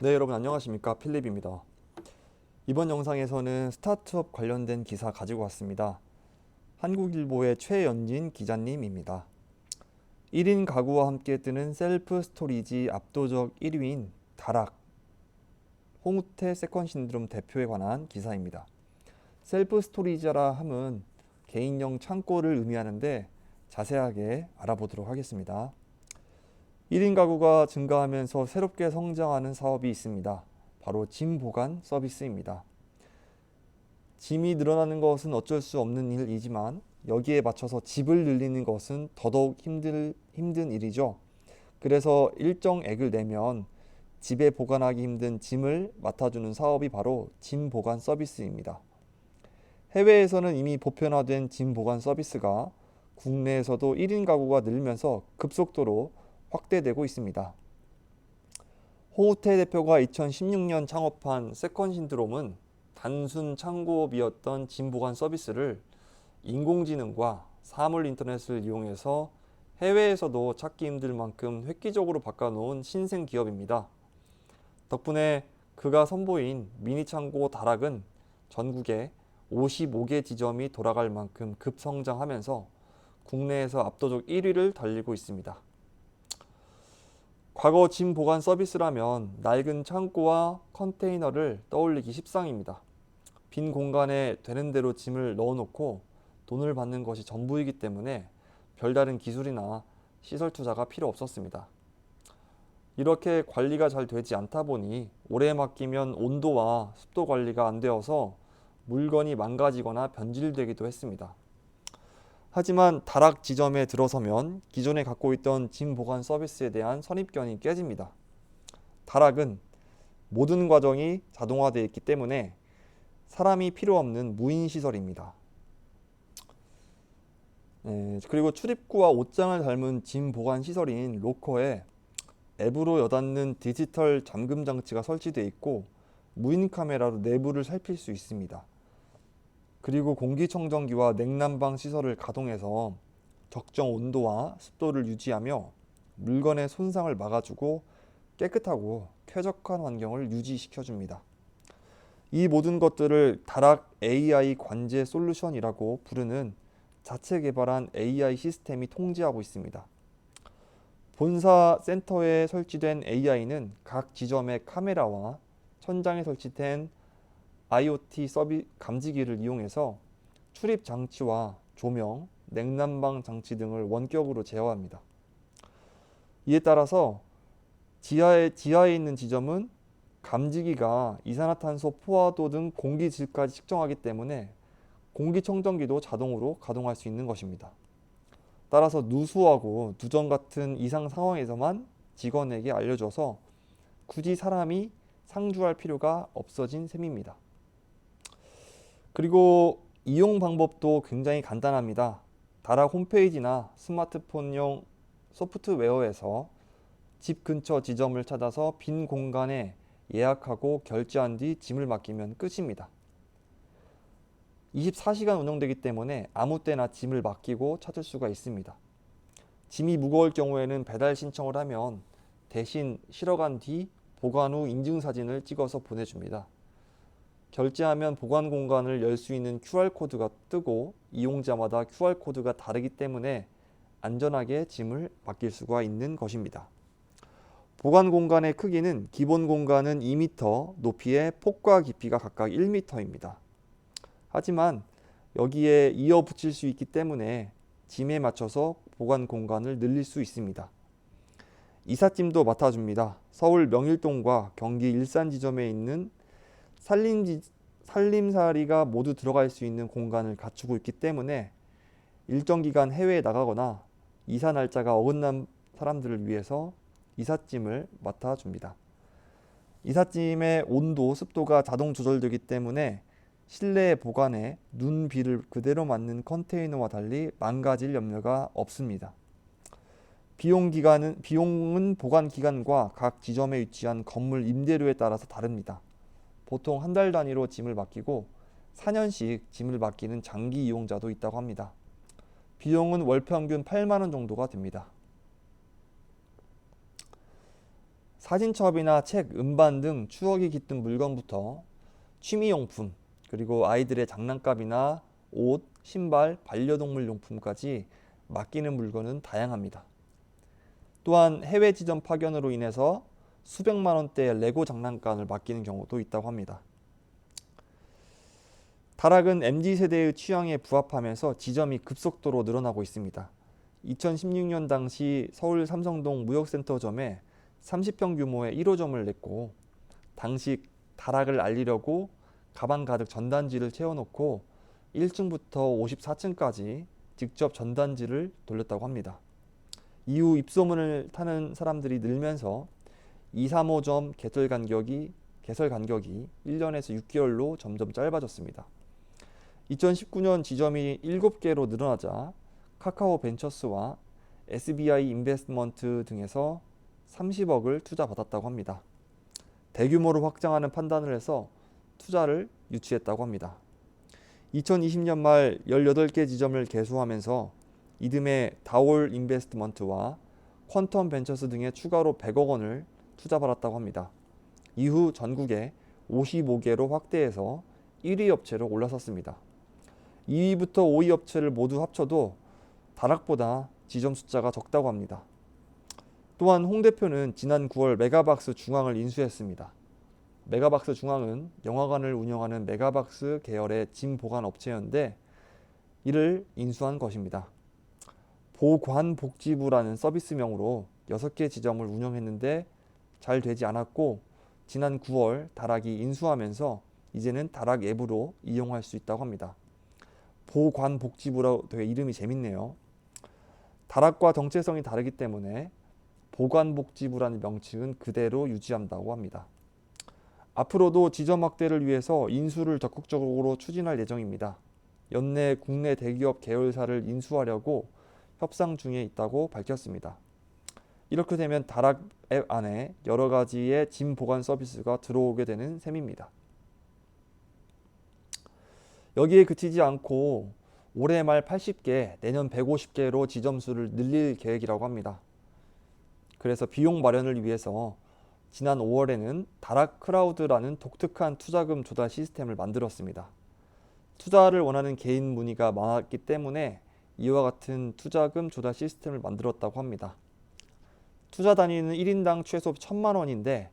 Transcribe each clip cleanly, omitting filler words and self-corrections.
네, 여러분 안녕하십니까? 필립입니다. 이번 영상에서는 스타트업 관련된 기사 가지고 왔습니다. 한국일보의 최연진 기자님입니다. 1인 가구와 함께 뜨는 셀프 스토리지 압도적 1위인 다락, 홍우태 세컨 신드롬 대표에 관한 기사입니다. 셀프 스토리지라 함은 개인용 창고를 의미하는데 자세하게 알아보도록 하겠습니다. 1인 가구가 증가하면서 새롭게 성장하는 사업이 있습니다. 바로 짐 보관 서비스입니다. 짐이 늘어나는 것은 어쩔 수 없는 일이지만 여기에 맞춰서 집을 늘리는 것은 더더욱 힘든 일이죠. 그래서 일정액을 내면 집에 보관하기 힘든 짐을 맡아주는 사업이 바로 짐 보관 서비스입니다. 해외에서는 이미 보편화된 짐 보관 서비스가 국내에서도 1인 가구가 늘면서 급속도로 확대되고 있습니다. 홍우태 대표가 2016년 창업한 세컨 신드롬은 단순 창고업이었던 짐 보관 서비스를 인공지능과 사물 인터넷을 이용해서 해외에서도 찾기 힘들 만큼 획기적으로 바꿔놓은 신생 기업입니다. 덕분에 그가 선보인 미니 창고 다락은 전국에 55개 지점이 돌아갈 만큼 급성장하면서 국내에서 압도적 1위를 달리고 있습니다. 과거 짐 보관 서비스라면 낡은 창고와 컨테이너를 떠올리기 십상입니다. 빈 공간에 되는 대로 짐을 넣어놓고 돈을 받는 것이 전부이기 때문에 별다른 기술이나 시설 투자가 필요 없었습니다. 이렇게 관리가 잘 되지 않다 보니 오래 맡기면 온도와 습도 관리가 안 되어서 물건이 망가지거나 변질되기도 했습니다. 하지만 다락 지점에 들어서면 기존에 갖고 있던 짐 보관 서비스에 대한 선입견이 깨집니다. 다락은 모든 과정이 자동화되어 있기 때문에 사람이 필요 없는 무인 시설입니다. 그리고 출입구와 옷장을 닮은 짐 보관 시설인 로커에 앱으로 여닫는 디지털 잠금 장치가 설치되어 있고 무인 카메라로 내부를 살필 수 있습니다. 그리고 공기청정기와 냉난방 시설을 가동해서 적정 온도와 습도를 유지하며 물건의 손상을 막아주고 깨끗하고 쾌적한 환경을 유지시켜줍니다. 이 모든 것들을 다락 AI 관제 솔루션이라고 부르는 자체 개발한 AI 시스템이 통제하고 있습니다. 본사 센터에 설치된 AI는 각 지점의 카메라와 천장에 설치된 IoT 감지기를 이용해서 출입 장치와 조명, 냉난방 장치 등을 원격으로 제어합니다. 이에 따라서 지하에 있는 지점은 감지기가 이산화탄소 포화도 등 공기질까지 측정하기 때문에 공기청정기도 자동으로 가동할 수 있는 것입니다. 따라서 누수하고 누전 같은 이상 상황에서만 직원에게 알려줘서 굳이 사람이 상주할 필요가 없어진 셈입니다. 그리고 이용 방법도 굉장히 간단합니다. 다락 홈페이지나 스마트폰용 소프트웨어에서 집 근처 지점을 찾아서 빈 공간에 예약하고 결제한 뒤 짐을 맡기면 끝입니다. 24시간 운영되기 때문에 아무 때나 짐을 맡기고 찾을 수가 있습니다. 짐이 무거울 경우에는 배달 신청을 하면 대신 실어간 뒤 보관 후 인증사진을 찍어서 보내줍니다. 결제하면 보관 공간을 열 수 있는 QR코드가 뜨고 이용자마다 QR코드가 다르기 때문에 안전하게 짐을 맡길 수가 있는 것입니다. 보관 공간의 크기는 기본 공간은 2m, 높이의 폭과 깊이가 각각 1m입니다. 하지만 여기에 이어 붙일 수 있기 때문에 짐에 맞춰서 보관 공간을 늘릴 수 있습니다. 이삿짐도 맡아줍니다. 서울 명일동과 경기 일산 지점에 있는 살림살이가 모두 들어갈 수 있는 공간을 갖추고 있기 때문에 일정 기간 해외에 나가거나 이사 날짜가 어긋난 사람들을 위해서 이삿짐을 맡아줍니다. 이삿짐의 온도, 습도가 자동 조절되기 때문에 실내 보관에 눈, 비를 그대로 맞는 컨테이너와 달리 망가질 염려가 없습니다. 비용은 보관 기간과 각 지점에 위치한 건물 임대료에 따라서 다릅니다. 보통 한 달 단위로 짐을 맡기고 4년씩 짐을 맡기는 장기 이용자도 있다고 합니다. 비용은 월 평균 8만 원 정도가 됩니다. 사진첩이나 책, 음반 등 추억이 깃든 물건부터 취미용품, 그리고 아이들의 장난감이나 옷, 신발, 반려동물 용품까지 맡기는 물건은 다양합니다. 또한 해외 지점 파견으로 인해서 수백만 원대의 레고 장난감을 맡기는 경우도 있다고 합니다. 다락은 MZ세대의 취향에 부합하면서 지점이 급속도로 늘어나고 있습니다. 2016년 당시 서울 삼성동 무역센터점에 30평 규모의 1호점을 냈고, 당시 다락을 알리려고 가방 가득 전단지를 채워놓고 1층부터 54층까지 직접 전단지를 돌렸다고 합니다. 이후 입소문을 타는 사람들이 늘면서 2, 3호점 개설 간격이 1년에서 6개월로 점점 짧아졌습니다. 2019년 지점이 7개로 늘어나자 카카오 벤처스와 SBI 인베스트먼트 등에서 30억을 투자받았다고 합니다. 대규모로 확장하는 판단을 해서 투자를 유치했다고 합니다. 2020년 말 18개 지점을 개소하면서 이듬해 다올 인베스트먼트와 퀀텀 벤처스 등의 추가로 100억 원을 투자받았다고 합니다. 이후 전국에 55개로 확대해서 1위 업체로 올라섰습니다. 2위부터 5위 업체를 모두 합쳐도 다락보다 지점 숫자가 적다고 합니다. 또한 홍 대표는 지난 9월 메가박스 중앙을 인수했습니다. 메가박스 중앙은 영화관을 운영하는 메가박스 계열의 짐 보관 업체였는데 이를 인수한 것입니다. 보관복지부라는 서비스명으로 6개 지점을 운영했는데 잘 되지 않았고, 지난 9월 다락이 인수하면서 이제는 다락 앱으로 이용할 수 있다고 합니다. 보관복지부라고 되게 이름이 재밌네요. 다락과 정체성이 다르기 때문에 보관복지부라는 명칭은 그대로 유지한다고 합니다. 앞으로도 지점 확대를 위해서 인수를 적극적으로 추진할 예정입니다. 연내 국내 대기업 계열사를 인수하려고 협상 중에 있다고 밝혔습니다. 이렇게 되면 다락 앱 안에 여러 가지의 짐 보관 서비스가 들어오게 되는 셈입니다. 여기에 그치지 않고 올해 말 80개, 내년 150개로 지점 수를 늘릴 계획이라고 합니다. 그래서 비용 마련을 위해서 지난 5월에는 다락 크라우드라는 독특한 투자금 조달 시스템을 만들었습니다. 투자를 원하는 개인 문의가 많았기 때문에 이와 같은 투자금 조달 시스템을 만들었다고 합니다. 투자 단위는 1인당 최소 1,000만 원인데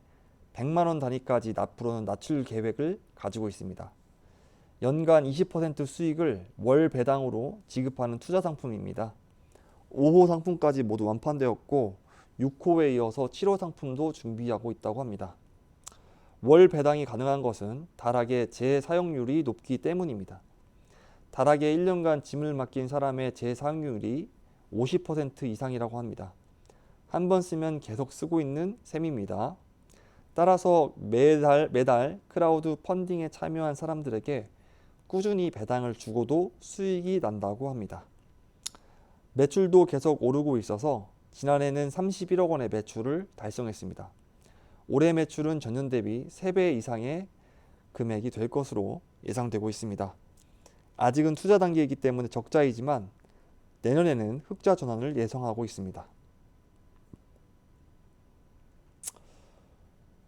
100만 원 단위까지 앞으로는 낮출 계획을 가지고 있습니다. 연간 20% 수익을 월 배당으로 지급하는 투자 상품입니다. 5호 상품까지 모두 완판되었고 6호에 이어서 7호 상품도 준비하고 있다고 합니다. 월 배당이 가능한 것은 다락의 재사용률이 높기 때문입니다. 다락에 1년간 짐을 맡긴 사람의 재사용률이 50% 이상이라고 합니다. 한 번 쓰면 계속 쓰고 있는 셈입니다. 따라서 매달 크라우드 펀딩에 참여한 사람들에게 꾸준히 배당을 주고도 수익이 난다고 합니다. 매출도 계속 오르고 있어서 지난해는 31억 원의 매출을 달성했습니다. 올해 매출은 전년 대비 3배 이상의 금액이 될 것으로 예상되고 있습니다. 아직은 투자 단계이기 때문에 적자이지만 내년에는 흑자 전환을 예상하고 있습니다.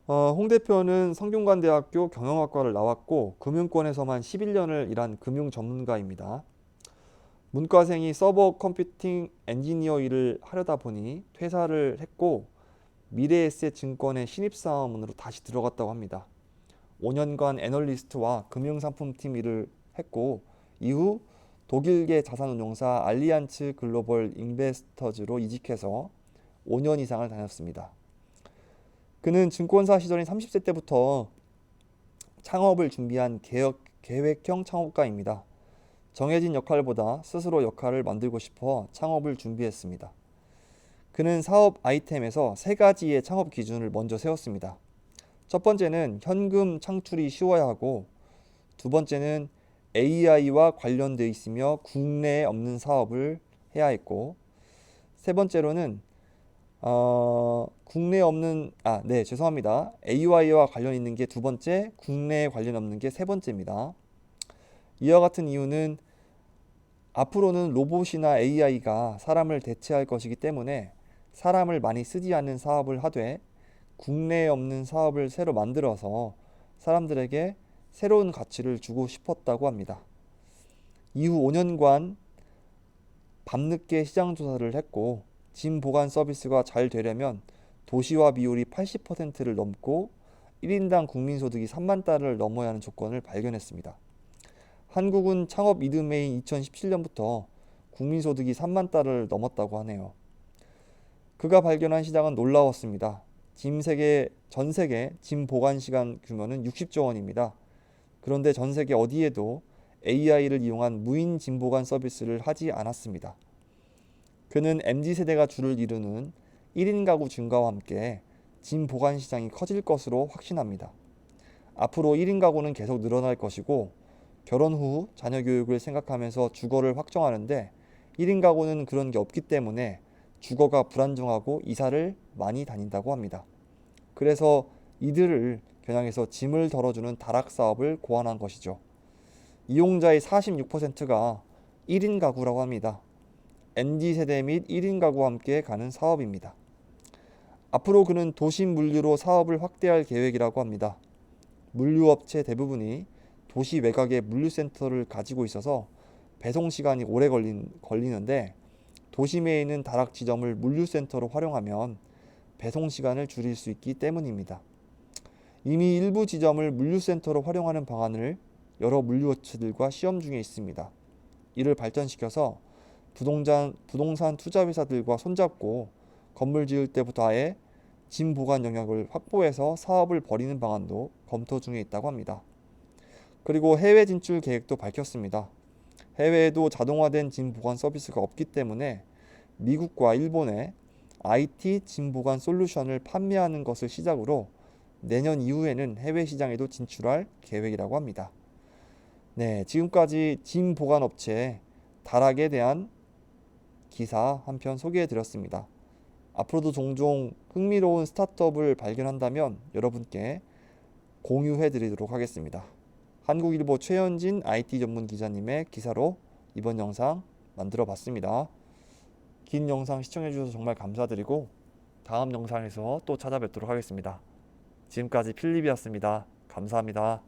홍 대표는 성균관대학교 경영학과를 나왔고 금융권에서만 11년을 일한 금융 전문가입니다. 문과생이 서버 컴퓨팅 엔지니어 일을 하려다 보니 퇴사를 했고 미래에셋 증권의 신입사원으로 다시 들어갔다고 합니다. 5년간 애널리스트와 금융상품팀 일을 했고 이후 독일계 자산운용사 알리안츠 글로벌 인베스터즈로 이직해서 5년 이상을 다녔습니다. 그는 증권사 시절인 30세 때부터 창업을 준비한 계획형 창업가입니다. 정해진 역할보다 스스로 역할을 만들고 싶어 창업을 준비했습니다. 그는 사업 아이템에서 3가지의 창업 기준을 먼저 세웠습니다. 첫 번째는 현금 창출이 쉬워야 하고, 두 번째는 AI와 관련되어 있으며 국내에 없는 사업을 해야 했고, 세 번째로는 AI와 관련 있는 게 두 번째, 국내에 관련 없는 게 세 번째입니다. 이와 같은 이유는 앞으로는 로봇이나 AI가 사람을 대체할 것이기 때문에 사람을 많이 쓰지 않는 사업을 하되 국내에 없는 사업을 새로 만들어서 사람들에게 새로운 가치를 주고 싶었다고 합니다. 이후 5년간 밤늦게 시장 조사를 했고 짐 보관 서비스가 잘 되려면 도시화 비율이 80%를 넘고 1인당 국민소득이 3만 달러를 넘어야 하는 조건을 발견했습니다. 한국은 창업 이듬해인 2017년부터 국민소득이 3만 달러를 넘었다고 하네요. 그가 발견한 시장은 놀라웠습니다. 전 세계 짐 보관 시간 규모는 60조 원입니다. 그런데 전 세계 어디에도 AI를 이용한 무인 짐 보관 서비스를 하지 않았습니다. 그는 MZ세대가 주를 이루는 1인 가구 증가와 함께 짐 보관 시장이 커질 것으로 확신합니다. 앞으로 1인 가구는 계속 늘어날 것이고 결혼 후 자녀 교육을 생각하면서 주거를 확정하는데 1인 가구는 그런 게 없기 때문에 주거가 불안정하고 이사를 많이 다닌다고 합니다. 그래서 이들을 겨냥해서 짐을 덜어주는 다락 사업을 고안한 것이죠. 이용자의 46%가 1인 가구라고 합니다. MZ세대 및 1인 가구와 함께 가는 사업입니다. 앞으로 그는 도심 물류로 사업을 확대할 계획이라고 합니다. 물류업체 대부분이 도시 외곽에 물류센터를 가지고 있어서 배송 시간이 오래 걸리는데 도심에 있는 다락 지점을 물류센터로 활용하면 배송 시간을 줄일 수 있기 때문입니다. 이미 일부 지점을 물류센터로 활용하는 방안을 여러 물류업체들과 시험 중에 있습니다. 이를 발전시켜서 부동산 투자회사들과 손잡고 건물 지을 때부터 아예 짐 보관 영역을 확보해서 사업을 벌이는 방안도 검토 중에 있다고 합니다. 그리고 해외 진출 계획도 밝혔습니다. 해외에도 자동화된 짐 보관 서비스가 없기 때문에 미국과 일본에 IT 짐 보관 솔루션을 판매하는 것을 시작으로 내년 이후에는 해외 시장에도 진출할 계획이라고 합니다. 네, 지금까지 짐 보관 업체 다락에 대한 기사 한 편 소개해 드렸습니다. 앞으로도 종종 흥미로운 스타트업을 발견한다면 여러분께 공유해 드리도록 하겠습니다. 한국일보 최현진 IT 전문 기자님의 기사로 이번 영상 만들어 봤습니다. 긴 영상 시청해 주셔서 정말 감사드리고 다음 영상에서 또 찾아뵙도록 하겠습니다. 지금까지 필립이었습니다. 감사합니다.